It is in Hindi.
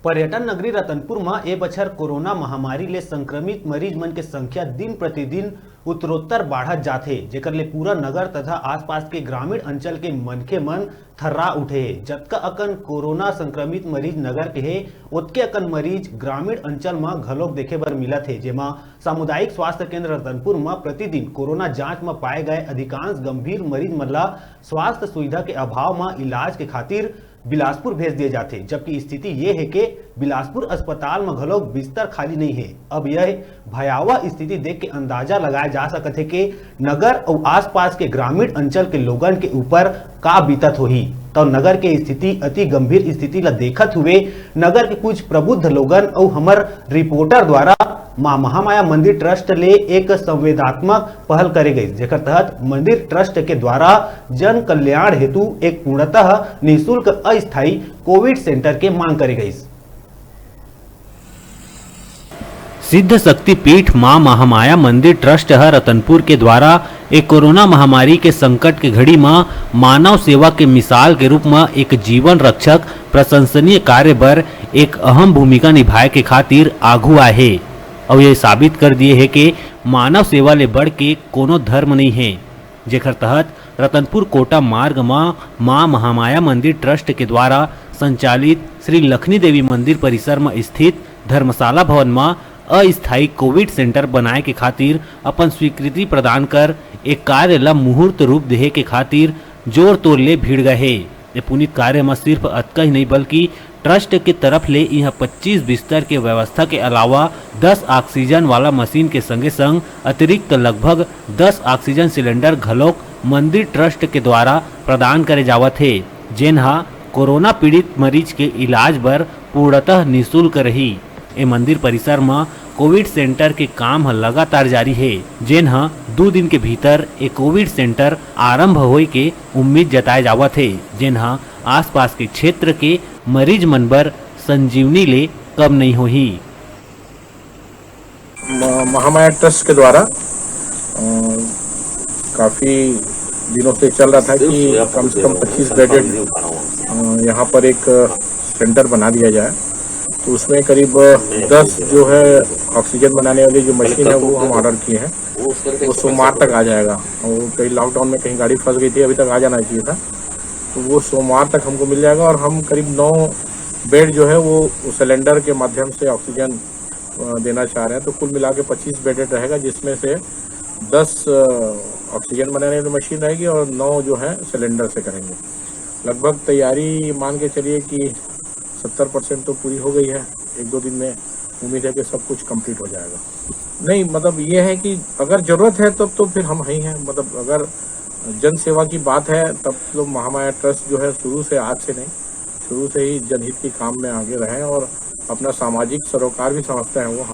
पर्यटन नगरी रतनपुर में ए बछर कोरोना महामारी ले संक्रमित मरीज मन के संख्या दिन प्रतिदिन उत्तरोत्तर बढ़त जाथे, जेकर ले पूरा नगर तथा आसपास के ग्रामीण अंचल के मनखे मन थर्रा उठे हे। जतका अकन कोरोना संक्रमित मरीज नगर के हे, ओतके अकन मरीज ग्रामीण अंचल में घलोक देखे बर मिलत हे, जेमा सामुदायिक स्वास्थ्य केंद्र रतनपुर में प्रतिदिन कोरोना जांच में पाए गए अधिकांश गंभीर मरीज मन ला स्वास्थ्य सुविधा के अभाव में इलाज के खातिर बिलासपुर भेज दिए जाते, जबकि स्थिति ये है कि बिलासपुर अस्पताल में घलोक बिस्तर खाली नहीं है। अब यह भयावह स्थिति देख के अंदाजा लगाया जा सकता है कि नगर और आसपास के ग्रामीण अंचल के लोगन के ऊपर का बीतत होही। तो नगर के स्थिति अति गंभीर स्थिति ला देखत हुए नगर के कुछ प्रबुद्ध लोगन और हमर रिपोर्टर द्वारा मां महामाया मंदिर ट्रस्ट ले एक संवेदनात्मक पहल करे गई, जेकर तहत मंदिर ट्रस्ट के द्वारा जन कल्याण हेतु एक पूर्णतः निःशुल्क अस्थायी कोविड सेंटर के मांग करे गई। सिद्ध शक्ति पीठ मां महामाया मंदिर ट्रस्ट रतनपुर के द्वारा एक कोरोना महामारी के संकट के घड़ी में मानव सेवा के मिसाल के रूप में एक जीवन रक्षक प्रशंसनीय कार्य पर एक अहम भूमिका निभाए के खातिर आगू आए है और ये साबित कर दिए है कि मानव सेवा ले बढ़ के कोनो धर्म नहीं है। जेकर तहत रतनपुर कोटा मार्ग में मां महामाया मंदिर ट्रस्ट के द्वारा संचालित श्री लखनी देवी मंदिर परिसर में स्थित धर्मशाला भवन में अस्थायी कोविड सेंटर बनाए के खातिर अपन स्वीकृति प्रदान कर एक कार्य ला मुहूर्त रूप देहे के खातिर जोर तोड़ ले भीड़ गए है। ये पुनीत कार्य में सिर्फ अतका ही नहीं बल्कि ट्रस्ट के तरफ ले यह 25 बिस्तर के व्यवस्था के अलावा 10 ऑक्सीजन वाला मशीन के संगे संग अतिरिक्त लगभग 10 ऑक्सीजन सिलेंडर घलोक मंदिर ट्रस्ट के द्वारा प्रदान करे जावत है, जेनहा कोरोना पीड़ित मरीज के इलाज बर पूर्णतः निःशुल्क रही। ए मंदिर परिसर में कोविड सेंटर के काम लगातार जारी है, जेनहा 2 दिन के भीतर एक कोविड सेंटर आरंभ होए के उम्मीद जताए जावत है, जेनहा आसपास के क्षेत्र के मरीज मन बर संजीवनी ले कम नहीं होही। महामाया ट्रस्ट के द्वारा काफी दिनों से चल रहा था कि कम से कम 25 बेडेड यहाँ पर एक सेंटर बना दिया जाए, तो उसमें करीब 10 जो है ऑक्सीजन बनाने वाली जो मशीन है वो हम ऑर्डर किए हैं। वो सोमवार तक आ जाएगा और कहीं लॉकडाउन में कहीं गाड़ी फंस गई थी, अभी तक आ जाना चाहिए था, तो वो सोमवार तक हमको मिल जाएगा। और हम करीब 9 बेड जो है वो सिलेंडर के माध्यम से ऑक्सीजन देना चाह रहे हैं, तो कुल मिला के 25 बेडेड रहेगा, जिसमें से 10 ऑक्सीजन बनाने वाली मशीन रहेगी और 9 जो है सिलेंडर से करेंगे। लगभग तैयारी मान के चलिए कि 70% तो पूरी हो गई है। 1-2 दिन में उम्मीद है कि सब कुछ कंप्लीट हो जाएगा। नहीं मतलब ये है कि अगर जरूरत है तब तो फिर हम ही हैं, मतलब अगर जन सेवा की बात है तब तो महामाया ट्रस्ट जो है शुरू से, आज से नहीं, शुरू से ही जनहित के काम में आगे रहे और अपना सामाजिक सरोकार भी समझते हैं वो।